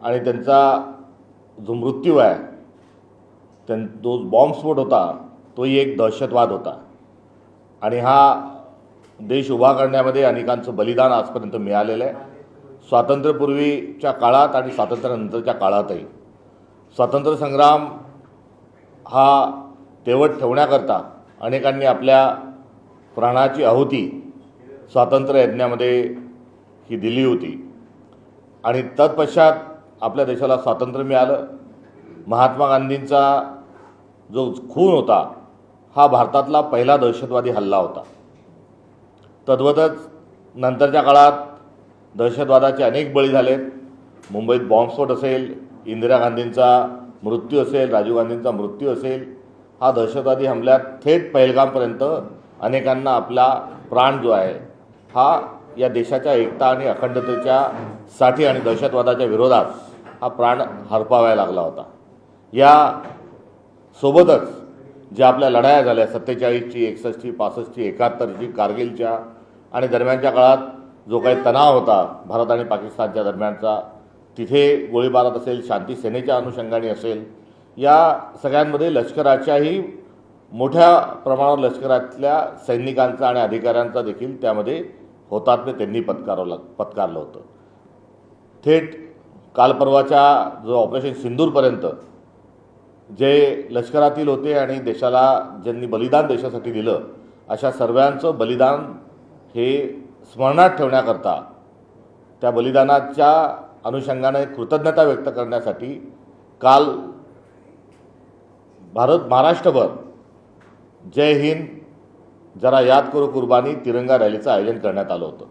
आणि त्यांचा जो मृत्यू आहे तो बॉम्बस्फोट होता तोही एक दहशतवाद होता आणि हा देश उभा करण्यामध्ये अनेकांचं बलिदान आजपर्यंत मिळालेलं आहे. स्वातंत्र्यपूर्वीच्या काळात आणि स्वातंत्र्यानंतरच्या काळातही स्वातंत्र्य संग्राम हा तेवत ठेवण्याकरता अनेकांनी आपल्या प्राणाची आहुती स्वातंत्र्य यज्ञामध्ये ही दिली होती आणि तत्पश्चात आपल्या देशाला स्वातंत्र्य मिळालं. महात्मा गांधींचा जो खून होता हा भारतातला पहिला दहशतवादी हल्ला होता. तद्वतच नंतरच्या काळात दहशतवादाचे अनेक बळी झालेत. मुंबईत बॉम्बस्फोट असेल, इंदिरा गांधींचा मृत्यू असेल, राजीव गांधींचा मृत्यू असेल, हा दहशतवादी हमल्यात थेट पहलगामपर्यंत अनेकांना आपला प्राण जो आहे हा या देशाच्या एकता आणि अखंडतेच्या साठी आणि दहशतवादाच्या विरोधात हा प्राण हरपावायला लागला होता. या सोबतच ज्या आपल्या लढाया झाल्या 47ची, 61ची, 65ची, 71ची, कारगिलच्या आणि दरम्यानच्या काळात जो काही तणाव होता भारत आणि पाकिस्तानच्या दरम्यानचा, तिथे गोळीबारात असेल, शांती सेनेच्या अनुषंगाने असेल, या सगळ्यांमध्ये लष्कराच्याही मोठ्या प्रमाणावर लष्करातल्या सैनिकांचा आणि अधिकाऱ्यांचा देखील त्यामध्ये हुतात्म्य त्यांनी पत्कारलं होतं. थेट कालपर्वाच्या जो ऑपरेशन सिंदूरपर्यंत जे लष्करातील होते आणि देशाला ज्यांनी बलिदान देशासाठी दिलं अशा सर्वांचं बलिदान हे स्मरणात ठेवण्याकरता, त्या बलिदानाच्या अनुषंगाने कृतज्ञता व्यक्त करण्यासाठी काल महाराष्ट्रभर जय हिंद जरा याद करो कुर्बानी तिरंगा रॅलीचं आयोजन करण्यात आलं होतं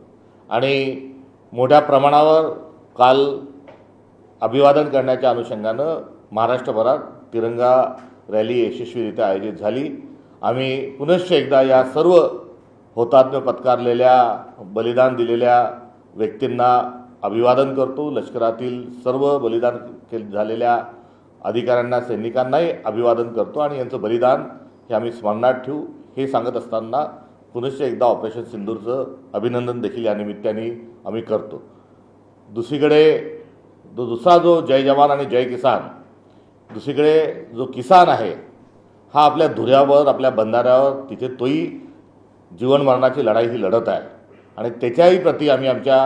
आणि मोठ्या प्रमाणावर काल अभिवादन करण्याच्या अनुषंगानं महाराष्ट्रभरात तिरंगा रॅली यशस्वीरित्या आयोजित झाली. आम्ही पुनश्च एकदा या सर्व हुतात्म्य पत्कारलेल्या, बलिदान दिलेल्या व्यक्तींना अभिवादन करतो. लष्करातील सर्व बलिदान झालेल्या अधिकाऱ्यांना, सैनिकांनाही अभिवादन करतो आणि यांचं बलिदान हे आम्ही स्मरणात ठेवू हे सांगत असताना पुनश्च एकदा ऑपरेशन सिंदूरचं अभिनंदन देखील या निमित्ताने आम्ही करतो. दुसरीकडे दुसरा जो जय जवान आणि जय किसान, दुसरीकडे जो किसान आहे हा आपल्या धुऱ्यावर, आपल्या बंधाऱ्यावर तिथे तोही जीवन मरणाची लढाई ही लढत आहे आणि त्याच्याही प्रती आम्ही आमच्या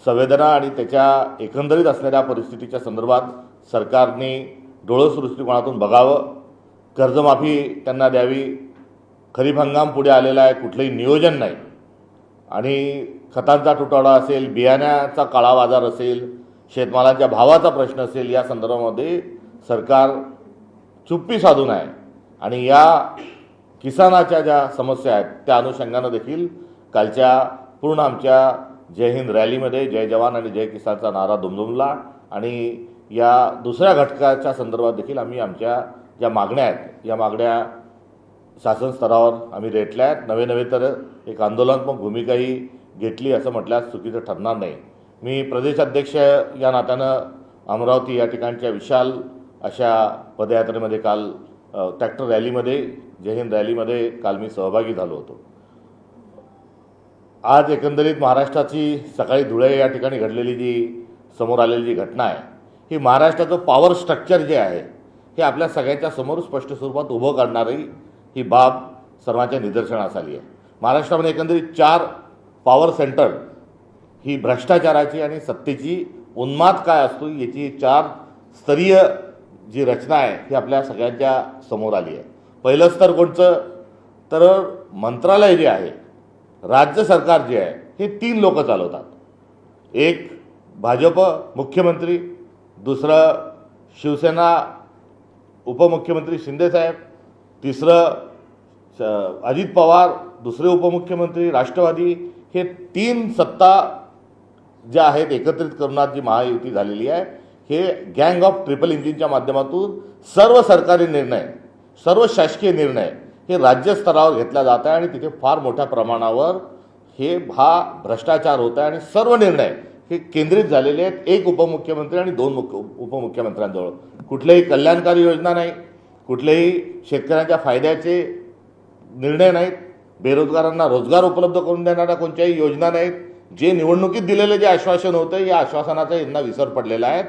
संवेदना आणि त्याच्या एकंदरीत असलेल्या परिस्थितीच्या संदर्भात सरकारने डोळस दृष्टिकोनातून बघावं. कर्जमाफी त्यांना द्यावी. खरीप हंगाम पुढे आलेला आहे, कुठलंही नियोजन नाही आणि खतांचा तुटवडा असेल, बियाण्याचा काळा बाजार असेल, शेतमालाच्या भावाचा प्रश्न असेल, या संदर्भामध्ये सरकार चुप्पी साधून आहे आणि या किसानाच्या ज्या समस्या आहेत त्या अनुषंगानं देखील कालच्या पूर्ण आमच्या जय हिंद रॅलीमध्ये जय जवान आणि जय किसानचा नारा दुमदुमला आणि या दुसऱ्या घटकाच्या संदर्भात देखील आम्ही आमच्या ज्या मागण्या आहेत या मागण्या शासन स्तरावर आम्ही रेटल्या आहेत. नवे तर एक आंदोलनात्मक भूमिकाही घेतली असं म्हटल्यास चुकीचं ठरणार नाही. मी प्रदेशाध्यक्ष या नात्यानं अमरावती या ठिकाणच्या विशाल अशा पदयात्रेमध्ये काल ट्रॅक्टर रॅलीमध्ये, जय हिंद रॅलीमध्ये काल मी सहभागी झालो होतो. आज एकंदरीत महाराष्ट्राची सकाळी धुळे या ठिकाणी घडलेली जी समोर आलेली जी घटना आहे ही महाराष्ट्राचं पॉवर स्ट्रक्चर जे आहे हे आपल्या सगळ्यांच्या समोर स्पष्ट स्वरूपात उभं करणारी ही बाब सर्वांच्या निदर्शनास आली आहे. महाराष्ट्रामध्ये एकंदरीत 4 पॉवर सेंटर ही भ्रष्टाचाराची आणि सत्तेची उन्माद काय असतो याची 4 स्तरीय जी रचना आहे ही आपल्या सगळ्यांच्या समोर आली आहे. पहिलं स्तर कोणचं तर मंत्रालय जे आहे, राज्य सरकार जे आहे हे 3 लोक चालवतात. एक भाजप मुख्यमंत्री, दुसरं शिवसेना उपमुख्यमंत्री शिंदेसाहेब, तिसरं अजित पवार, दुसरे उपमुख्यमंत्री राष्ट्रवादी. हे 3 सत्ता ज्या आहेत एकत्रित करून जी महायुती झालेली आहे हे गँग ऑफ ट्रिपल इंजिनच्या माध्यमातून सर्व सरकारी निर्णय, सर्व शासकीय निर्णय हे राज्यस्तरावर घेतला जात आहे आणि तिथे फार मोठ्या प्रमाणावर हा भ्रष्टाचार होत आहे आणि सर्व निर्णय हे केंद्रित झालेले आहेत एक उपमुख्यमंत्री आणि 2 उपमुख्यमंत्र्यांजवळ. कुठल्याही कल्याणकारी योजना नाही, कुठलेही शेतकऱ्यांच्या फायद्याचे निर्णय नाहीत, बेरोजगारांना रोजगार उपलब्ध करून देणाऱ्या कोणत्याही योजना नाहीत, जे निवडणुकीत दिलेलं जे आश्वासन होतं या आश्वासनाचा यांना विसर पडलेला आहे.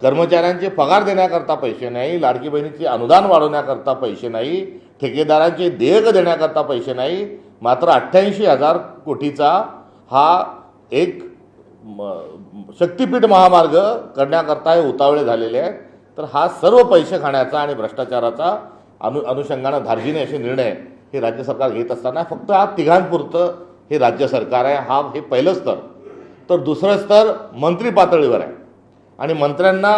कर्मचाऱ्यांचे पगार देण्याकरता पैसे नाही, लाडकी बहिणीचे अनुदान वाढवण्याकरता पैसे नाही, ठेकेदारांचे देयक देण्याकरता पैसे नाही, मात्र 88,000 कोटीचा हा एक शक्तिपीठ महामार्ग करण्याकरता हे उतावळे झालेले आहेत. तर हा सर्व पैसे खाण्याचा आणि भ्रष्टाचाराचा अनुषंगानं धार्जिणे असे निर्णय हे राज्य सरकार घेत असताना फक्त हा तिघांपुरतं हे राज्य सरकार आहे. हे पहिलं स्तर. तर दुसरं स्तर मंत्री पातळीवर आहे आणि मंत्र्यांना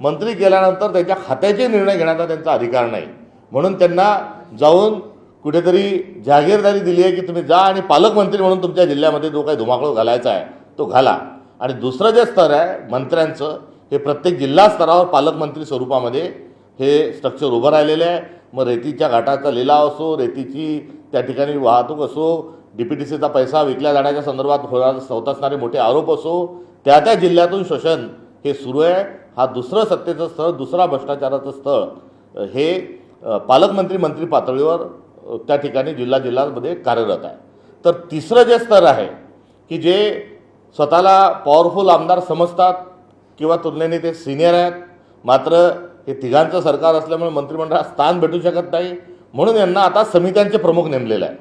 मंत्री केल्यानंतर त्यांच्या खात्याचे निर्णय घेण्याचा त्यांचा अधिकार नाही. म्हणून त्यांना जाऊन कुठेतरी जागीरदारी दिली आहे की तुम्ही जा आणि पालकमंत्री म्हणून तुमच्या जिल्ह्यामध्ये जो काही धुमाकूळ घालायचा आहे तो घाला. आणि दुसरं जे स्तर आहे मंत्र्यांचं, हे प्रत्येक जिल्हा स्तरावर पालकमंत्री स्वरूपामध्ये हे स्ट्रक्चर उभं राहिलेलं आहे. मग रेतीच्या घाटाचा लिलाव असो, रेतीची त्या ठिकाणी वाहतूक असो, DPTCचा पैसा विकल्या जाण्याच्या संदर्भात होत असणारे मोठे आरोप असो, त्या जिल्ह्यातून शोषण हे सुरू आहे. हा दुसरं सत्तेचं स्थळ, दुसरा भ्रष्टाचाराचं स्थळ हे पालकमंत्री मंत्री पातळीवर त्या ठिकाणी जिल्ह्यामध्ये कार्यरत आहे. तर तिसरं जे स्तर आहे की जे स्वतःला पॉवरफुल आमदार समजतात किंवा तुलनेने ते सिनियर आहेत, मात्र हे तिघांचं सरकार असल्यामुळे मंत्रिमंडळात स्थान भेटू शकत नाही, म्हणून यांना आता समित्यांचे प्रमुख नेमलेले आहे.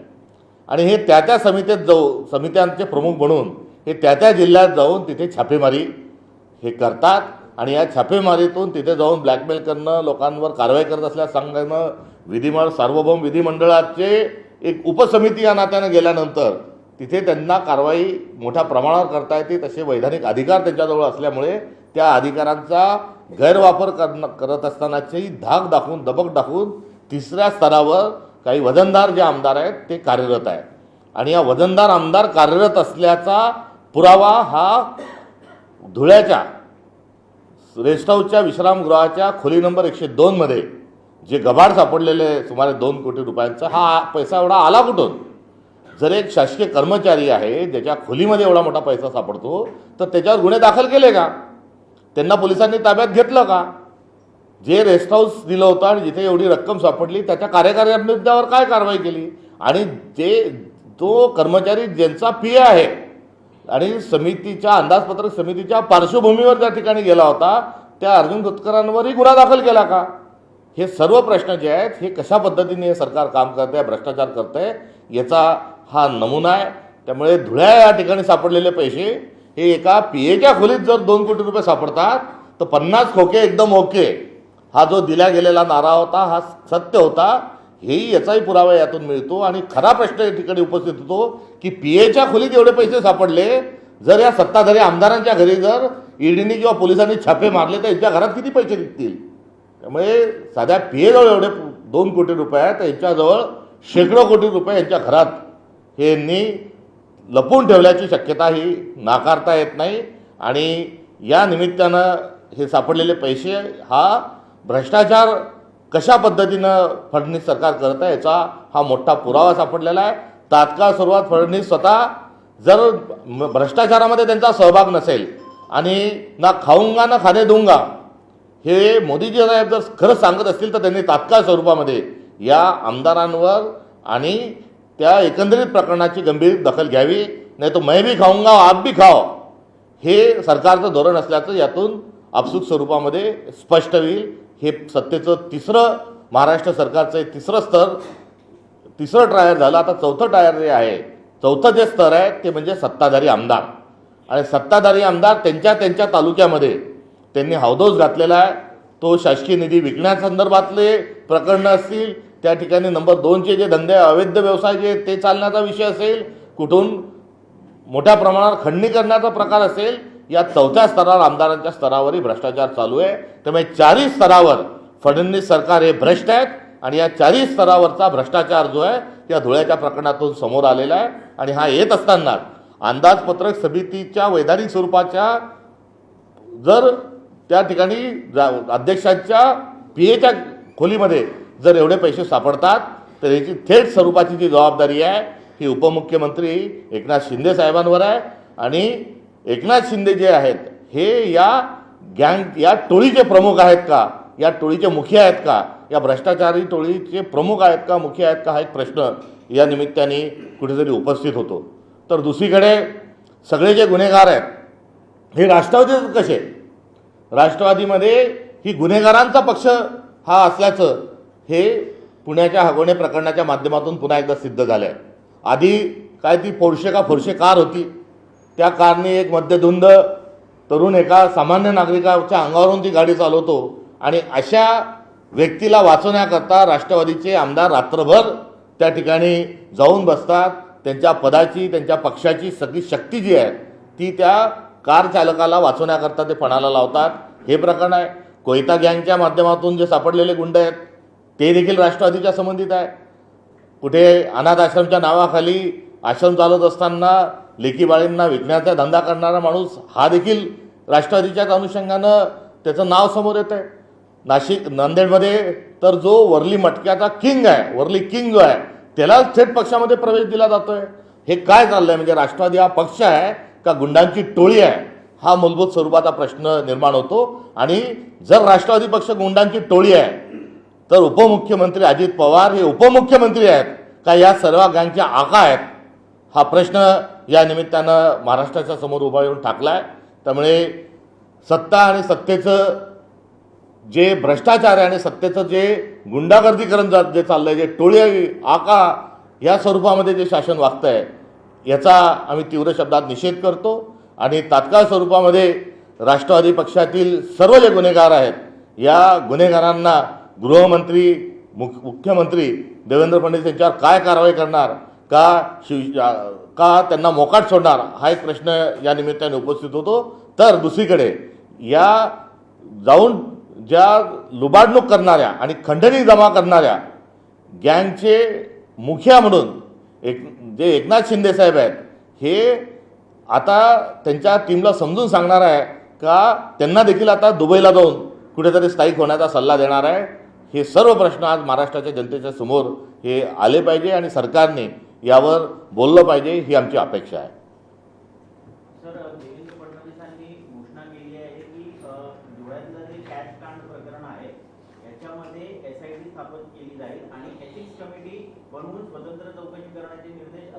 आणि हे त्या समित्यांचे प्रमुख म्हणून हे त्या जिल्ह्यात जाऊन तिथे छापेमारी हे करतात आणि या छापेमारीतून तिथे जाऊन ब्लॅकमेल करणं, लोकांवर कारवाई करत असल्यास सांगणं, सार्वभौम विधिमंडळाचे एक उपसमिती या नात्यानं गेल्यानंतर तिथे त्यांना कारवाई मोठ्या प्रमाणावर करता येते. तसे वैधानिक अधिकार त्यांच्याजवळ असल्यामुळे त्या अधिकारांचा गैरवापर करत असतानाची धाक दाखवून, दबक दाखवून तिसऱ्या स्तरावर काही वजनदार जे आमदार आहेत ते कार्यरत आहेत. आणि या वजनदार आमदार कार्यरत असल्याचा पुरावा हा धुळ्याच्या रेस्ट हाऊसच्या विश्रामगृहाच्या खोली नंबर 102 मध्ये जे गबाड सापडलेले सुमारे 2 कोटी रुपयांचा, हा पैसा एवढा आला कुठून? जर एक शासकीय कर्मचारी आहे ज्याच्या खोलीमध्ये एवढा मोठा पैसा सापडतो तर त्याच्यावर गुन्हे दाखल केले का? त्यांना पोलिसांनी ताब्यात घेतलं का? जे रेस्ट हाऊस दिलं होतं आणि जिथे एवढी रक्कम सापडली त्याच्या कार्यकारी अभिनेत्यावर काय कारवाई केली? आणि तो कर्मचारी ज्यांचा PA आहे आणि समितीच्या अंदाजपत्रक समितीच्या पार्श्वभूमीवर ज्या ठिकाणी गेला होता त्या अर्जुन खोतकरांवरही गुन्हा दाखल केला का? हे सर्व प्रश्न जे आहेत हे कशा पद्धतीने हे सरकार काम करते, भ्रष्टाचार करते, याचा हा नमुना आहे. त्यामुळे धुळ्या या ठिकाणी सापडलेले पैसे हे एका PAच्या खोलीत जर 2 कोटी रुपये सापडतात तर 50 खोके एकदम ओके, हा जो दिला गेलेला नारा होता हा सत्य होता, हेही याचाही पुरावा यातून मिळतो. आणि खरा प्रश्न या ठिकाणी उपस्थित होतो की PAच्या खोलीत एवढे पैसे सापडले, जर या सत्ताधारी आमदारांच्या घरी जर ईडीने किंवा पोलिसांनी छापे मारले तर यांच्या घरात किती पैसे निघतील? त्यामुळे साध्या PAजवळ एवढे 2 कोटी रुपये आहेत, यांच्याजवळ शेकडो कोटी रुपये यांच्या घरात हे यांनी लपवून ठेवल्याची शक्यता ही नाकारता येत नाही. आणि या निमित्तानं हे सापडलेले पैसे हा भ्रष्टाचार कशा पद्धतीनं फडणवीस सरकार करत आहे याचा हा मोठा पुरावा सापडलेला आहे. तात्काळ सुरुवात फडणवीस स्वतः जर भ्रष्टाचारामध्ये त्यांचा सहभाग नसेल आणि ना खाऊंगा ना खाणे दूंगा हे मोदीजी साहेब जर खरं सांगत असतील तर त्यांनी तात्काळ स्वरूपामध्ये या आमदारांवर आणि त्या एकंदरीत प्रकरणाची गंभीर दखल घ्यावी. नाही तो मैं भी खाऊंगा आप भी खाओ हे सरकारचं धोरण असल्याचं यातून आपसूक स्वरूपामध्ये स्पष्ट होईल. हे सत्तेचं तिसरं महाराष्ट्र सरकारचं तिसरं स्तर, तिसरं टायर झालं. आता चौथं टायर जे आहे, चौथं जे स्तर आहे ते म्हणजे सत्ताधारी आमदार. आणि सत्ताधारी आमदार त्यांच्या तालुक्यामध्ये त्यांनी हौदोस घातलेला आहे. तो शासकीय निधी विकण्यासंदर्भातले प्रकरणं असतील, त्या ठिकाणी नंबर 2चे जे धंदे अवैध व्यवसाय जे ते चालण्याचा विषय असेल, कुठून मोठ्या प्रमाणावर खंडणी करण्याचा प्रकार असेल, या चौथ्या स्तरावर आमदारांच्या स्तरावरही भ्रष्टाचार चालू आहे. त्यामुळे 4 स्तरावर फडणवीस सरकार हे भ्रष्ट आहेत आणि या 4 स्तरावरचा भ्रष्टाचार जो आहे त्या धुळ्याच्या प्रकरणातून समोर आलेला आहे. आणि हा येत असताना अंदाजपत्रक समितीच्या वैधानिक स्वरूपाच्या जर त्या ठिकाणी अध्यक्षांच्या PAच्या खोलीमध्ये जर एवढे पैसे सापडतात तर याची थेट स्वरूपाची जी जबाबदारी आहे ही उपमुख्यमंत्री एकनाथ शिंदे साहेबांवर आहे. आणि एकनाथ शिंदे जे आहेत हे या टोळीचे प्रमुख आहेत का, या टोळीचे मुखी आहेत का, या भ्रष्टाचारी टोळीचे प्रमुख आहेत का, मुखी आहेत का, हा एक प्रश्न या निमित्ताने कुठेतरी उपस्थित होतो. तर दुसरीकडे सगळे जे गुन्हेगार आहेत हे राष्ट्रवादीच कसे? राष्ट्रवादीमध्ये ही गुन्हेगारांचा पक्ष हा असल्याचं हे पुण्याच्या हगवणे प्रकरणाच्या माध्यमातून पुन्हा एकदा सिद्ध झालं आहे. आधी काय ती पोर्शे का फोर्शे कार होती, त्या कारने एक मध्यधुंद तरुण एका सामान्य नागरिकाच्या अंगावरून ती गाडी चालवतो आणि अशा व्यक्तीला वाचवण्याकरता राष्ट्रवादीचे आमदार रात्रभर त्या ठिकाणी जाऊन बसतात. त्यांच्या पदाची, त्यांच्या पक्षाची सगळी शक्ती जी आहे ती त्या कार चालकाला वाचवण्याकरता ते पणाला लावतात. हे प्रकरण आहे. कोयता गँगच्या माध्यमातून जे सापडलेले गुंड आहेत ते देखील राष्ट्रवादीच्या संबंधित आहे. कुठे अनाथ आश्रमच्या नावाखाली आश्रम चालवत असताना लेकीबाळींना विकण्याचा धंदा करणारा माणूस हा देखील राष्ट्रवादीच्याच अनुषंगानं त्याचं नाव समोर येतं आहे. नांदेडमध्ये तर जो वरली मटक्याचा किंग आहे, वरली किंग जो आहे त्याला थेट पक्षामध्ये प्रवेश दिला जातोय. हे काय चाललं आहे? म्हणजे राष्ट्रवादी हा पक्ष आहे का गुंडांची टोळी आहे? हा मूलभूत स्वरूपाचा प्रश्न निर्माण होतो. आणि जर राष्ट्रवादी पक्ष गुंडांची टोळी आहे तर उपमुख्यमंत्री अजित पवार हे उपमुख्यमंत्री आहेत का या सर्व गँगच्या आका आहेत? हा प्रश्न या निमित्तानं महाराष्ट्राच्या समोर उभा येऊन टाकला आहे. त्यामुळे सत्ता आणि सत्तेचं जे भ्रष्टाचार आहे आणि सत्तेचं जे गुंडागर्दीकरण जे चाललं आहे, जे टोळी आका या स्वरूपामध्ये जे शासन वागतं आहे याचा आम्ही तीव्र शब्दात निषेध करतो. आणि तात्काळ स्वरूपामध्ये राष्ट्रवादी पक्षातील सर्व जे गुन्हेगार आहेत या गुन्हेगारांना गृहमंत्री, मुख्यमंत्री देवेंद्र फडणवीस यांच्यावर काय कारवाई करणार का त्यांना मोकाट सोडणार हा एक प्रश्न या निमित्ताने उपस्थित होतो. तर दुसरीकडे या जाऊन ज्या लुबाडणूक करणाऱ्या आणि खंडणी जमा करणाऱ्या गँगचे मुखिया म्हणून जे एकनाथ शिंदे साहेब आहेत हे आता त्यांच्या टीमला समजून सांगणार आहे का त्यांना देखील आता दुबईला जाऊन कुठेतरी स्थायिक होण्याचा सल्ला देणार आहे? हे सर्व प्रश्न आज महाराष्ट्राच्या जनतेच्या समोर हे आले पाहिजे आणि सरकारने यावर बोललं पाहिजे ही आमची अपेक्षा आहे. सर, देवेंद्र फडणवीसांनी घोषणा केली आहे की धुळ्यातलं जे कॅश कांड प्रकरण आहे याच्यामध्ये SIT स्थापन केली जाईल आणि एथिक्स कमिटी बनवून स्वतंत्र चौकशी करण्याचे निर्देश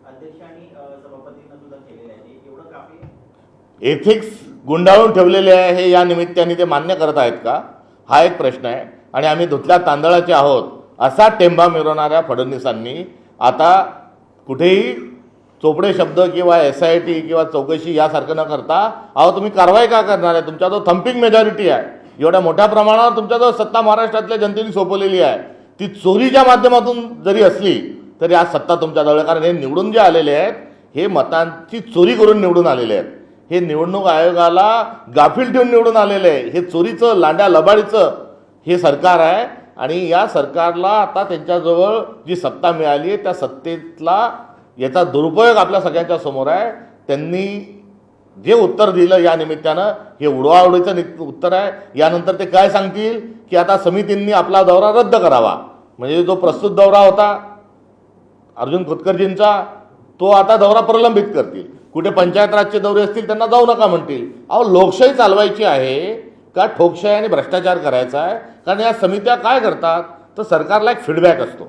अध्यक्ष आणि सभापतींना सुद्धा केलेले आहेत. एवढं काफी? एथिक्स गुंडाळून ठेवलेले आहे हे या निमित्ताने ते मान्य करत आहेत का हा एक प्रश्न आहे. आणि आम्ही धुतल्या तांदळाचे आहोत असा टेंबा मिरवणाऱ्या फडणवीसांनी आता कुठेही चोपडे शब्द किंवा SIT किंवा चौकशी यासारखं न करता अहो तुम्ही कारवाई का करणार आहे? तुमच्याजवळ थम्पिंग मेजॉरिटी आहे, एवढ्या मोठ्या प्रमाणावर तुमच्याजवळ सत्ता महाराष्ट्रातल्या जनतेने सोपवलेली आहे. ती चोरीच्या माध्यमातून जरी असली तरी आज सत्ता तुमच्याजवळ आहे. कारण हे निवडून जे आलेले आहेत हे मतांची चोरी करून निवडून आलेले आहेत. हे निवडणूक आयोगाला गाफील ठेवून निवडून आलेले आहे. हे चोरीचं लांड्या लबाडीचं हे सरकार आहे. आणि या सरकारला आता त्यांच्याजवळ जी सत्ता मिळाली आहे त्या सत्तेतला याचा दुरुपयोग आपल्या सगळ्यांच्या समोर आहे. त्यांनी जे उत्तर दिलं या निमित्तानं हे उडवाउडीचं उत्तर आहे. यानंतर ते काय सांगतील की आता समितींनी आपला दौरा रद्द करावा. म्हणजे जो प्रस्तुत दौरा होता अर्जुन खोतकरजींचा तो आता दौरा प्रलंबित करतील. कुठे पंचायत राजचे दौरे असतील त्यांना जाऊ नका म्हणतील. अहो लोकशाही चालवायची आहे का ठोकशाही आणि भ्रष्टाचार करायचा आहे? कारण या समित्या काय करतात तर सरकारला एक फीडबॅक असतो,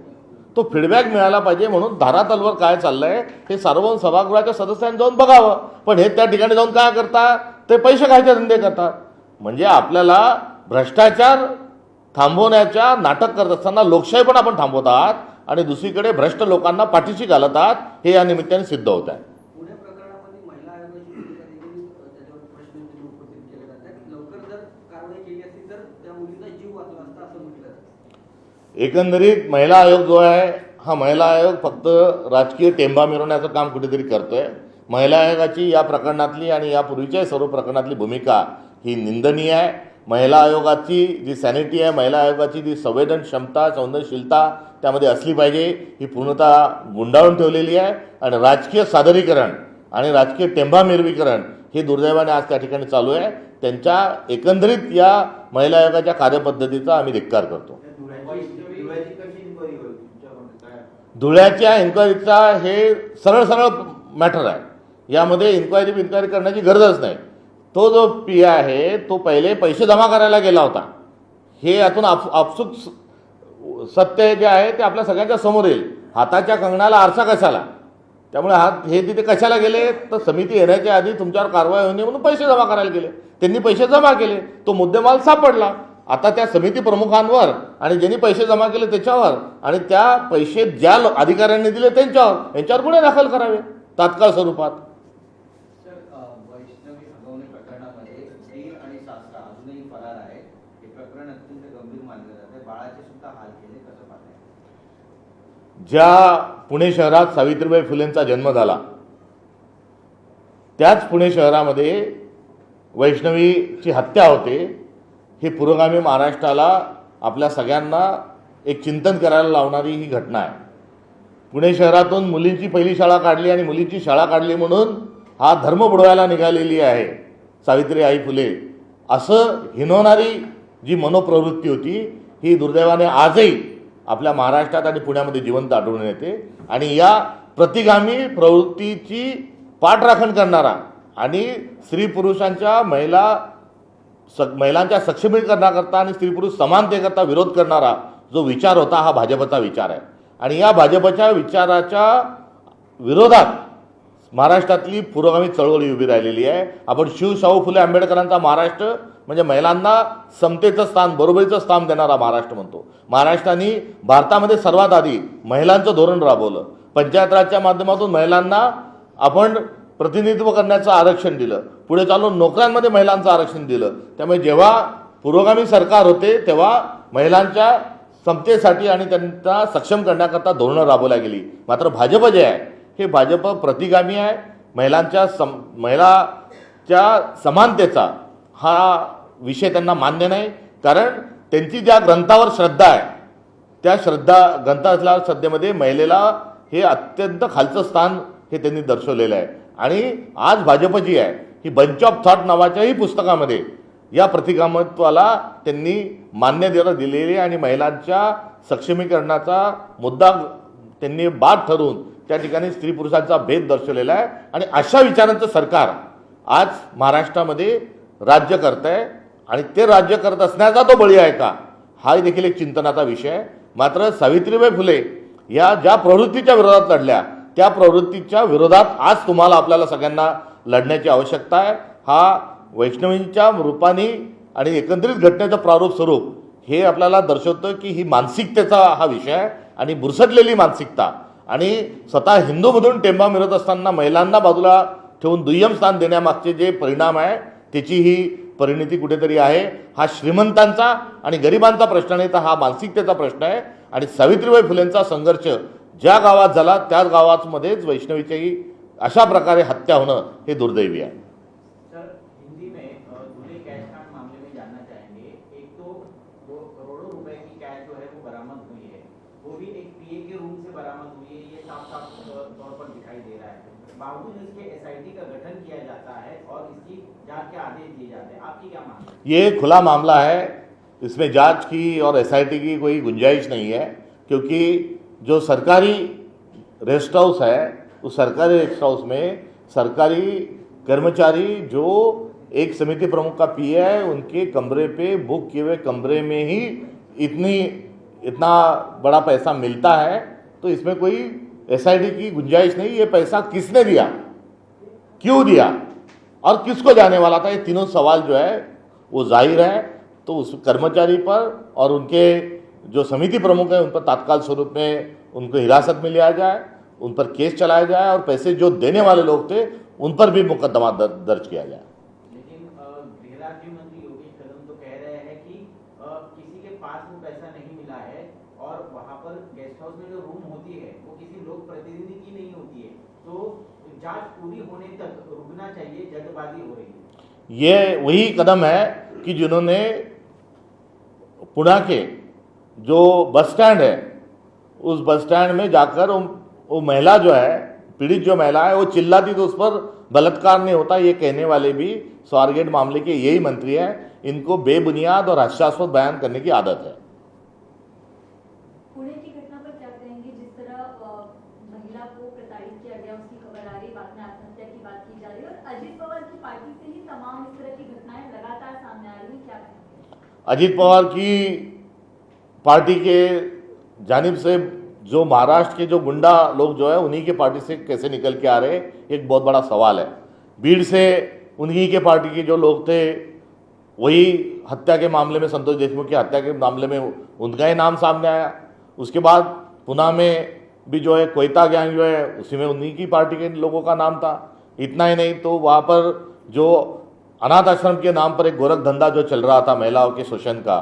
तो फीडबॅक मिळाला पाहिजे म्हणून धारातलवर काय चाललं आहे हे सार्वभौम सभागृहाच्या सदस्यांनी जाऊन बघावं. पण हे त्या ठिकाणी जाऊन काय करतात ते पैसे खायचे धंदे करतात. म्हणजे आपल्याला भ्रष्टाचार थांबवण्याच्या नाटक करत असताना लोकशाही पण आपण थांबवत आहात आणि दुसरीकडे भ्रष्ट लोकांना पाठीशी घालत आहात हे या निमित्ताने सिद्ध होत आहे. एकंदरीत महिला आयोग जो आहे हा महिला आयोग फक्त राजकीय टेंबा मिरवण्याचं काम कुठेतरी करतोय. महिला आयोगाची या प्रकरणातली आणि यापूर्वीच्या सर्व प्रकरणातली भूमिका ही निंदनीय आहे. महिला आयोगाची जी सॅनिटी आहे, महिला आयोगाची जी संवेदनशीलता त्यामध्ये असली पाहिजे ही पूर्णतः गुंडाळून ठेवलेली आहे. आणि राजकीय सादरीकरण आणि राजकीय टेंबा मिरवीकरण हे दुर्दैवाने आज त्या ठिकाणी चालू आहे. त्यांच्या एकंदरीत या महिला आयोगाच्या कार्यपद्धतीचा आम्ही धिक्कार करतो. धुळ्याच्या इन्क्वायरीचा हे सरळ मॅटर आहे. यामध्ये इन्क्वायरी करण्याची गरजच नाही. तो जो PI आहे तो पहिले पैसे जमा करायला गेला होता. हे यातून आपसूक सत्य जे आहे ते आपल्या सगळ्यांच्या समोर येईल. हाताच्या कंगणाला आरसा कशाला? त्यामुळे हे तिथे कशाला गेले तर समिती येण्याच्या आधी तुमच्यावर कारवाई होणे म्हणून पैसे जमा करायला गेले. त्यांनी पैसे जमा केले, तो मुद्देमाल सापडला. आता त्या समिती प्रमुखांवर आणि ज्यांनी पैसे जमा केले त्याच्यावर आणि त्या पैसे ज्या अधिकाऱ्यांनी दिले यांच्यावर गुन्हे दाखल करावे तात्काळ स्वरूपात. सर, वैष्णवी हगवणे प्रकरणामध्ये दीर आणि सासरा अजूनही फरार आहे. हे प्रकरण अत्यंत गंभीर मानले जाते. बाळाचे सुद्धा हाल केले, कसं पाहताय? ज्या पुणे शहरात सावित्रीबाई फुलेंचा जन्म झाला त्याच पुणे शहरामध्ये वैष्णवीची हत्या होते. ही पुरोगामी महाराष्ट्राला आपल्या सगळ्यांना एक चिंतन करायला लावणारी ही घटना आहे. पुणे शहरातून मुलींची पहिली शाळा काढली आणि मुलींची शाळा काढली म्हणून हा धर्म बुडवायला निघालेली आहे सावित्रीबाई फुले असं हिणवणारी जी मनोप्रवृत्ती होती ही दुर्दैवाने आजही आपल्या महाराष्ट्रात आणि पुण्यामध्ये जिवंत आढळून येते. आणि या प्रतिगामी प्रवृत्तीची पाठराखण करणारा आणि स्त्री पुरुषांच्या महिलांच्या सक्षमीकरणाकरता आणि स्त्री पुरुष समानतेकरता विरोध करणारा जो विचार होता हा भाजपचा विचार आहे. आणि या भाजपच्या विचाराच्या विरोधात महाराष्ट्रातली पुरोगामी चळवळी उभी राहिलेली आहे. आपण शाहू फुले आंबेडकरांचा महाराष्ट्र म्हणजे महिलांना समतेचं स्थान, बरोबरीचं स्थान देणारा महाराष्ट्र म्हणतो. महाराष्ट्राने भारतामध्ये सर्वात आधी महिलांचं धोरण राबवलं. पंचायत राजच्या माध्यमातून महिलांना आपण प्रतिनिधित्व करण्याचं आरक्षण दिलं. पुढे चालून नोकऱ्यांमध्ये महिलांचं आरक्षण दिलं. त्यामुळे जेव्हा पुरोगामी सरकार होते तेव्हा महिलांच्या समतेसाठी आणि त्यांना सक्षम करण्याकरता धोरणं राबवल्या गेली. मात्र भाजप जे आहे हे भाजप प्रतिगामी आहे. महिलाच्या समानतेचा हा विषय त्यांना मान्य नाही. कारण त्यांची ज्या ग्रंथावर श्रद्धा आहे त्या ग्रंथातल्या श्रद्धेमध्ये महिलेला हे अत्यंत खालचं स्थान हे त्यांनी दर्शवलेलं आहे. आणि आज भाजप जी आहे ही बंच ऑफ थॉट नावाच्याही पुस्तकामध्ये या प्रतिगामित्वाला त्यांनी मान्यता दिलेली आणि महिलांच्या सक्षमीकरणाचा मुद्दा त्यांनी बाद ठरवून त्या ठिकाणी स्त्री पुरुषांचा भेद दर्शवलेला आहे. आणि अशा विचारांचं सरकार आज महाराष्ट्रामध्ये राज्य करत आहे. आणि ते राज्य करत असण्याचा तो बळी आहे का हा देखील एक चिंतनाचा विषय आहे. मात्र सावित्रीबाई फुले या ज्या प्रवृत्तीच्या विरोधात लढल्या त्या प्रवृत्तीच्या विरोधात आज तुम्हाला आपल्याला सगळ्यांना लढण्याची आवश्यकता आहे. हा वैष्णवींच्या रूपाने आणि एकंदरीत घटनेचं प्रारूप स्वरूप हे आपल्याला दर्शवतं की ही मानसिकतेचा हा विषय आहे आणि बुरसटलेली मानसिकता आणि स्वतः हिंदूमधून टेंबा मिळत असताना महिलांना बाजूला ठेवून दुय्यम स्थान देण्यामागचे जे परिणाम आहे त्याची ही परिणिती कुठेतरी आहे. हा श्रीमंतांचा आणि गरिबांचा प्रश्न नाही तर हा मानसिकतेचा प्रश्न आहे. आणि सावित्रीबाई फुलेंचा संघर्ष ज्या गावात झाला त्याच गावामध्येच वैष्णवीची अशा प्रकारे हत्या होणं हे दुर्दैवी आहे. सर, हिंदी में दूल्हे कैश कांड मामले में जानना चाहेंगे. एक तो करोड़ों रुपए की कैश जो है वो बरामद हुई है, वो भी एक पीए के रूम से बरामद हुई है. ये साफ साफ तौर पर दिखाई दे रहा है. बावजूद इसके एसआईटी का गठन किया जाता है और इसकी जांच के आदेश दिए जाते हैं. आपकी क्या मांग है? ये खुला मामला है, इसमें जांच की और एसआईटी की कोई गुंजाइश नहीं है. क्योंकि जो सरकारी रेस्ट हाउस है उस सरकारी रेस्ट हाउस में सरकारी कर्मचारी जो एक समिति प्रमुख का पीए है उनके कमरे पे बुक किए हुए कमरे में ही इतना बड़ा पैसा मिलता है. तो इसमें कोई एसआईटी की गुंजाइश नहीं. ये पैसा किसने दिया, क्यों दिया और किसको जाने वाला था, ये तीनों सवाल जो है वो जाहिर है. तो उस कर्मचारी पर और उनके जो समिति प्रमुख है उन पर तात्काल स्वरूप में उनको हिरासत में लिया जाए, उन पर केस चलाया जाए और पैसे जो देने वाले लोग थे उन पर भी मुकदमा दर्ज किया जाए. लेकिन गृह राज्य मंत्री योगेश कदम तो कह रहे हैं कि किसी के पास वो पैसा नहीं मिला है और वहां पर गेस्ट हाउस में जो रूम होती है वो किसी लोक प्रतिनिधि की नहीं होती है. तो जांच पूरी होने तक रुकना चाहिए, जल्दबाजी हो रही है. ये वही कदम है कि जिन्होंने पुणे के जो बस स्टैंड है उस बस स्टैंड में जाकर वो महिला जो है, पीड़ित जो महिला है वो चिल्लाती तो उस पर बलात्कार नहीं होता ये कहने वाले भी स्वारगेट मामले के यही मंत्री हैं. इनको बेबुनियाद और हास्यास्पद बयान करने की आदत है. पुणे की घटना पर क्या कहेंगे? जिस तरह महिला को प्रताड़ित किया गया उसकी खबर आ रही, बाद में आत्महत्या की बात की जा रही है और अजित पवार की पार्टी से ही तमाम इस तरह की घटनाएं लगातार सामने आ रही है. क्या कहेंगे? अजित पवार की पार्टी के जानिब से जो महाराष्ट्र के जो गुंडा लोग जो है उन्हीं के पार्टी से कैसे निकल के आ रहे हैं, एक बहुत बड़ा सवाल है। भीड़ से उन्हीं के पार्टी के जो लोग थे, वही हत्या के मामले में, संतोष देशमुख की हत्या के मामले में उनका ही नाम सामने आया। उसके बाद पुणे में भी जो है कोयता गैंग जो है, उसी में उन्हीं की पार्टी के लोगों का नाम था। इतना ही नहीं तो वहाँ पर जो अनाथ आश्रम के नाम पर एक गोरख धंधा जो चल रहा था महिलाओं के शोषण का,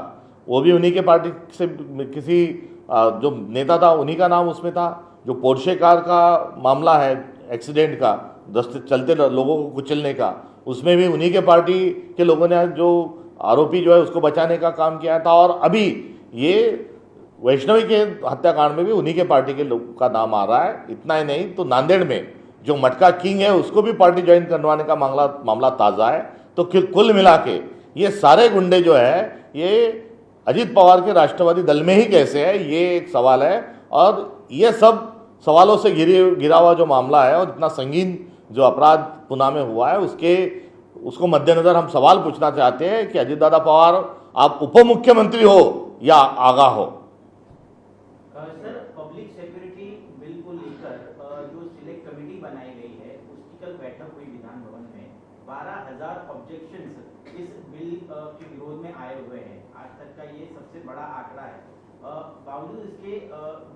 वो भी उन्हीं के पार्टी से किसी जो नेता था उन्हीं का नाम उसमें था। जो पोर्शे कार का मामला है, एक्सीडेंट का, चलते लोगों को कुचलने का, उसमें भी उन्हीं के पार्टी के लोगों ने जो आरोपी जो है उसको बचाने का काम किया था। और अभी ये वैष्णवी के हत्याकांड में भी उन्हीं के पार्टी के लोग का नाम आ रहा है। इतना ही नहीं तो नांदेड़ में जो मटका किंग है उसको भी पार्टी ज्वाइन करवाने का मामला ताज़ा है। तो कुल मिला के ये सारे गुंडे जो है ये अजित पवार के राष्ट्रवादी दल में ही कैसे है, ये एक सवाल है। और ये सब सवालों से घिरा हुआ जो मामला है और इतना संगीन जो अपराध पुणे में हुआ है, उसको मद्देनजर हम सवाल पूछना चाहते हैं कि अजित दादा पवार, आप उप मुख्यमंत्री हो या आगा हो? सर, पब्लिक सिक्योरिटी बिल को लेकर जो सिलेक्ट कमेटी बनाई गई है उसकी कल बैठक हुई विधान भवन में। 12,000 ऑब्जेक्शंस इस बिल के विरोध में आए हुए हैं। आज तक का ये सबसे बड़ा आंकड़ा है। बावजूद इसके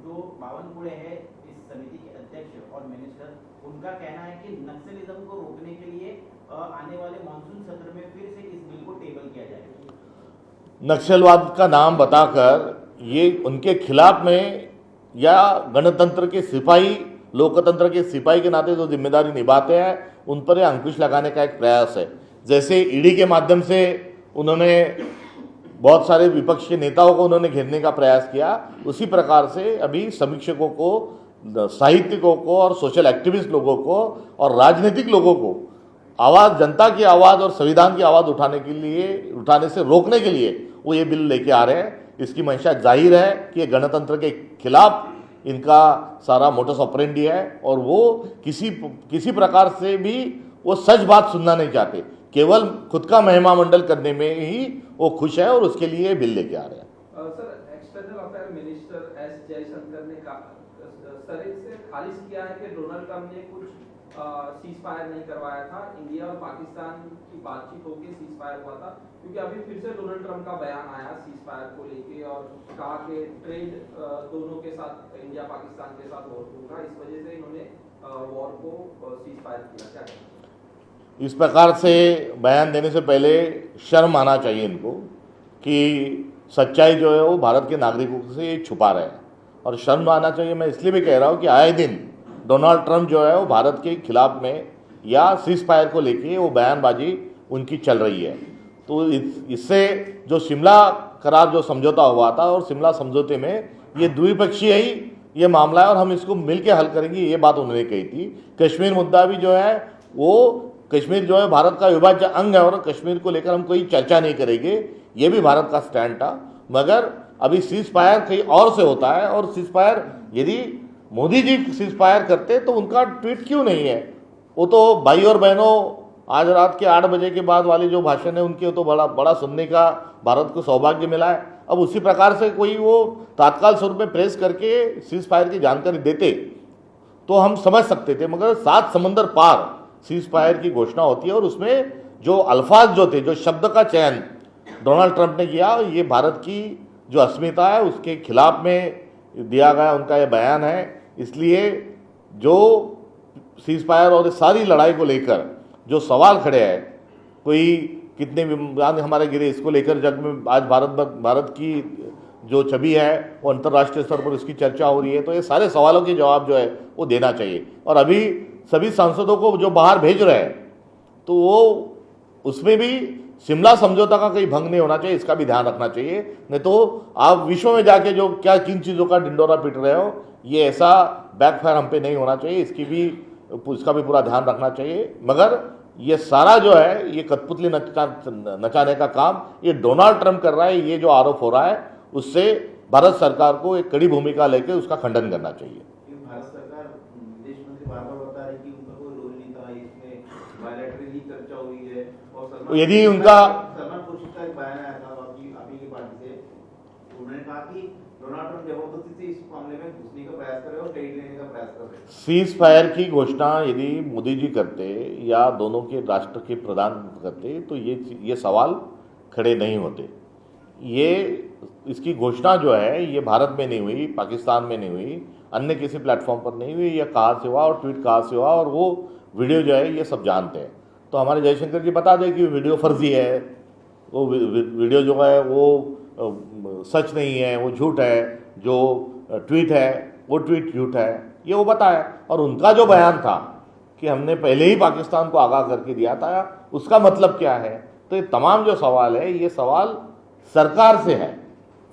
जो बावनकुळे है इस समिति के अध्यक्ष और मिनिस्टर, उनका कहना है कि नक्सलिज्म को रोकने के लिए आने वाले मानसून सत्र में फिर से इस बिल को टेबल किया जाएगा। नक्सलवाद का नाम बताकर ये उनके खिलाफ में, या गणतंत्र के सिपाही, लोकतंत्र के सिपाही के नाते जो जिम्मेदारी निभाते हैं उन पर यह अंकुश लगाने का एक प्रयास है। जैसे ईडी के माध्यम से उन्होंने बहुत सारे विपक्ष के नेताओं को उन्होंने घेरने का प्रयास किया, उसी प्रकार से अभी समीक्षकों को, साहित्यिकों को और सोशल एक्टिविस्ट लोगों को और राजनीतिक लोगों को आवाज़, जनता की आवाज़ और संविधान की आवाज़ उठाने से रोकने के लिए वो ये बिल लेके आ रहे हैं। इसकी मंशा जाहिर है कि ये गणतंत्र के खिलाफ इनका सारा मोटस ऑपरेंडी है और वो किसी प्रकार से भी वो सच बात सुनना नहीं चाहते, केवल खुद का महिमा मंडल करने में ही वो खुश है और उसके लिए बिल लेके आ रहे हैं। Sir, external affair minister S Jaishankar ने सरित से खारिज किया है कि डोनाल्ड ट्रंप ने कुछ सीज फायर नहीं करवाया था। इंडिया और पाकिस्तान की बातचीत होकर सीज फायर हुआ था, क्योंकि अभी फिर से डोनाल्ड ट्रंप का बयान आया सीज फायर को लेके और कहा कि ट्रेड दोनों के साथ, इंडिया पाकिस्तान के साथ वॉर होगा, इस वजह से इन्होंने वॉर को सीज फायर किया। क्या कहते हैं? इस प्रकार से बयान देने से पहले शर्म आना चाहिए इनको कि सच्चाई जो है वो भारत के नागरिकों से छुपा रहे हैं, और शर्म आना चाहिए। मैं इसलिए भी कह रहा हूँ कि आए दिन डोनाल्ड ट्रंप जो है वो भारत के खिलाफ में या सीज फायर को लेके वो बयानबाजी उनकी चल रही है। तो इससे जो शिमला करार जो समझौता हुआ था, और शिमला समझौते में ये द्विपक्षीय ही ये मामला है और हम इसको मिलकर हल करेंगे, ये बात उन्होंने कही थी। कश्मीर मुद्दा भी जो है वो, कश्मीर जो है भारत का अविभाज्य अंग है और कश्मीर को लेकर हम कोई चर्चा नहीं करेंगे, ये भी भारत का स्टैंड था। मगर अभी सीज फायर कहीं और से होता है, और सीज फायर यदि मोदी जी सीज फायर करते तो उनका ट्वीट क्यों नहीं है? वो तो भाई और बहनों, आज रात के 8 बजे के बाद वाली जो भाषण है उनके तो बड़ा सुनने का भारत को सौभाग्य मिला है। अब उसी प्रकार से कोई वो तात्काल स्वरूप में प्रेस करके सीज फायर की जानकारी देते तो हम समझ सकते थे, मगर 7 समंदर पार सीज फायर की घोषणा होती है और उसमें जो अल्फाज जो थे, जो शब्द का चयन डोनाल्ड ट्रंप ने किया, ये भारत की जो अस्मिता है उसके खिलाफ में दिया गया उनका ये बयान है। इसलिए जो सीज फायर और सारी लड़ाई को लेकर जो सवाल खड़े हैं, कोई कितने विमान हमारे गिरे, इसको लेकर जग में आज भारत की जो छवि है वो अंतर्राष्ट्रीय स्तर पर इसकी चर्चा हो रही है। तो ये सारे सवालों के जवाब जो है वो देना चाहिए। और अभी सभी सांसदों को जो बाहर भेज रहे हैं तो वो उसमें भी शिमला समझौता का कहीं भंग नहीं होना चाहिए, इसका भी ध्यान रखना चाहिए। नहीं तो आप विश्व में जाके जो क्या किन चीज़ों का डिंडोरा पीट रहे हो, ये ऐसा बैकफायर हम पे नहीं होना चाहिए, इसका भी पूरा ध्यान रखना चाहिए। मगर ये सारा जो है ये कठपुतली नचाने का काम ये डोनाल्ड ट्रंप कर रहा है। ये जो आरोप हो रहा है उससे भारत सरकार को एक कड़ी भूमिका लेकर उसका खंडन करना चाहिए। भारत सरकार, विदेश मंत्री बार-बार बता रहे कि उनका कोई रोल नहीं था, इसमें बायलैटरली चर्चा हुई है। और यदि उनका सलमान खुर्शीद का एक बयान आया था आप ही की पार्टी से, उन्होंने कहा कि डोनाल्ड ट्रंप जबरदस्ती से इस मामले में घुसने का प्रयास कर रहे हैं और क्रेडिट लेने का प्रयास कर रहे हैं। सीज फायर की घोषणा यदि मोदी जी करते या दोनों के राष्ट्र के प्रधान करते तो ये सवाल खड़े नहीं होते। ये इसकी घोषणा जो है ये भारत में नहीं हुई, पाकिस्तान में नहीं हुई, अन्य किसी प्लेटफॉर्म पर नहीं हुई। ये कहाँ से हुआ और ट्वीट कहाँ से हुआ और वो वीडियो जो है ये सब जानते हैं। तो हमारे जयशंकर जी बता दें कि वीडियो फर्जी है, वो वीडियो जो है वो सच नहीं है, वो झूठ है, जो ट्वीट है वो ट्वीट झूठ है, ये वो बताया। और उनका जो बयान था कि हमने पहले ही पाकिस्तान को आगाह करके दिया था, उसका मतलब क्या है। तो ये तमाम जो सवाल है ये सवाल सरकार से है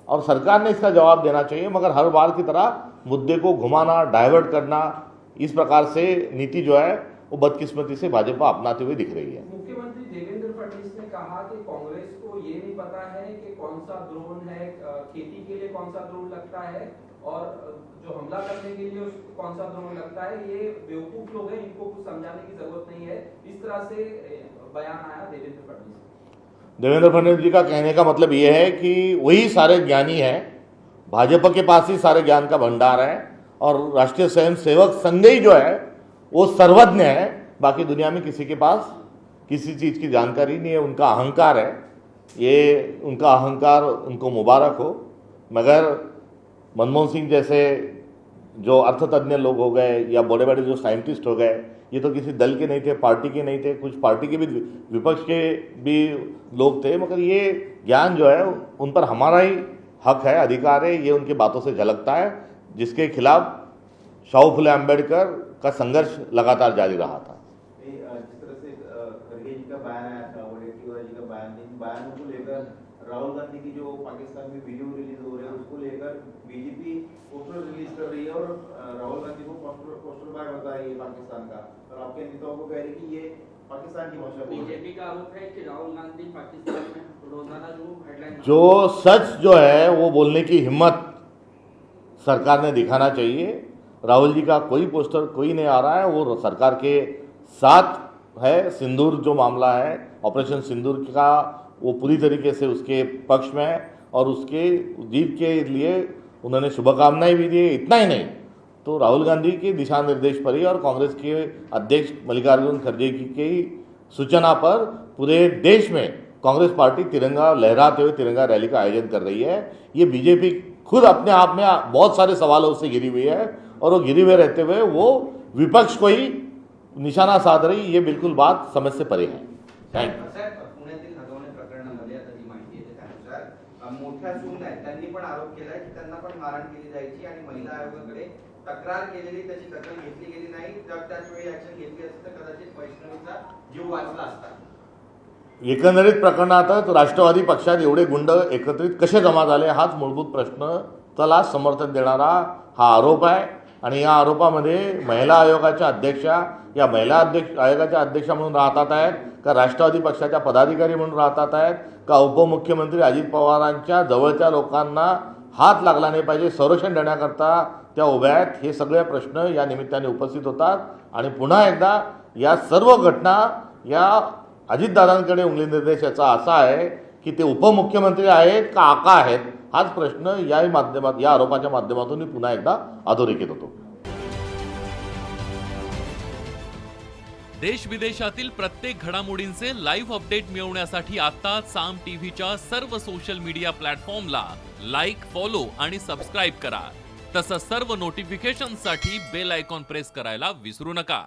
और सरकार ने इसका जवाब देना चाहिए, मगर हर बार की तरह मुद्दे को घुमाना, डाइवर्ट करना, इस प्रकार से नीति जो है वो बदकिस्मती से भाजपा अपनाते हुए दिख रही है। मुख्यमंत्री देवेंद्र फडणवीस ने कहा कि कांग्रेस को ये नहीं पता है कि कौन सा ड्रोन है, खेती के लिए कौन सा ड्रोन लगता है और जो हमला करने के लिए उसको कौन सा ड्रोन लगता है। ये बेवकूफ लोग हैं, इनको कुछ समझाने की जरूरत नहीं है। इस तरह से बयान आया देवेंद्र फडणवीस। देवेंद्र फडणवीस जी का कहने का मतलब ये है कि वही सारे ज्ञानी हैं, भाजपा के पास ही सारे ज्ञान का भंडार है और राष्ट्रीय स्वयंसेवक संघ ही जो है वो सर्वज्ञ है, बाकी दुनिया में किसी के पास किसी चीज़ की जानकारी नहीं है। उनका अहंकार है, ये उनका अहंकार उनको मुबारक हो। मगर मनमोहन सिंह जैसे जो अर्थतज्ञ लोग हो गए या बड़े बड़े जो साइंटिस्ट हो गए, ये तो किसी दल के नहीं थे, पार्टी के नहीं थे, कुछ पार्टी के भी विपक्ष के भी लोग थे, मगर ये ज्ञान जो है उन पर हमारा ही हक है, अधिकार है, ये उनकी बातों से झलकता है, जिसके खिलाफ शाहू फुले अम्बेडकर का संघर्ष लगातार जारी रहा था। जिस तरह से खड़गे जी का बयान आया था, वडेट्टीवार जी का बयान, इन बयानों को लेकर राहुल गांधी की जो पाकिस्तान में वीडियो रिलीज हो रहे हैं उसको लेकर बीजेपी पोस्टर रिलीज कर रही है और राहुल गांधी को पोस्टर बाय बता रही है पाकिस्तान का, और आपके नेताओं को कह रही है कि ये पाकिस्तान की भाषा बोल रहे हैं। बीजेपी का आरोप है कि राहुल गांधी पाकिस्तान में रोजाना जो हेडलाइन जो सच जो है वो बोलने की हिम्मत सरकार ने दिखाना चाहिए। राहुल जी का कोई पोस्टर कोई नहीं आ रहा है, वो सरकार के साथ है। सिंदूर जो मामला है, ऑपरेशन सिंदूर का, वो पूरी तरीके से उसके पक्ष में है और उसके जीत के लिए उन्होंने शुभकामनाएं भी दी। इतना ही नहीं तो राहुल गांधी के दिशा निर्देश पर ही और कांग्रेस के अध्यक्ष मल्लिकार्जुन खड़गे की सूचना पर पूरे देश में कांग्रेस पार्टी तिरंगा लहराते हुए तिरंगा रैली का आयोजन कर रही है। ये बीजेपी खुद अपने आप में बहुत सारे सवालों से घिरी हुई है और वो घिरे हुए रहते हुए वो विपक्ष को ही निशाना साध रही, ये बिल्कुल बात समझ से परे है। Thank you. साहेब, पुण्यातील हगवणे प्रकरणामध्ये आता जी माहिती येते त्यानुसार मोठ्या सून आहेत त्यांनी पण आरोप केलाय की त्यांना पण मारहाण केली जायची आणि महिला आयोगाकडे तक्रार केलेली, त्याची दखल घेतली गेली नाही। जर त्याच वेळी ऍक्शन घेतली असती तर कदाचित वैष्णवीचा जीव वाचला असता। एकंदरीत प्रकरणातच राष्ट्रवादी पक्षात एवढे गुंड एकत्रित कसे जमा झाले हाच मूलभूत प्रश्न त्याला समर्थन देणारा हा आरोप आहे। आणि या आरोपामध्ये महिला आयोगाच्या अध्यक्षा या महिला आयोगाच्या अध्यक्षा म्हणून राहतात आहेत का राष्ट्रवादी पक्षाच्या पदाधिकारी म्हणून राहतात आहेत का उपमुख्यमंत्री अजित पवारांच्या जवळच्या लोकांना हात लागला नाही पाहिजे संरक्षण देण्याकरता त्या उभ्या आहेत, हे सगळे प्रश्न या निमित्ताने उपस्थित होतात। आणि पुन्हा एकदा या सर्व घटना या अजितदादांकडे उंगली निर्देशाचा असा आहे की ते उपमुख्यमंत्री आहेत का आका आहेत, हाच प्रश्न या आरोपाच्या माध्यमातून पुन्हा एकदा अधोरेखित होतो। देश विदेशातील प्रत्येक घडामोडींचे लाईव्ह अपडेट मिळवण्यासाठी आता साम टीव्हीच्या सर्व सोशल मीडिया प्लॅटफॉर्मला लाईक, फॉलो आणि सबस्क्राईब करा। तसंच सर्व नोटिफिकेशनसाठी बेल आयकॉन प्रेस करायला विसरू नका।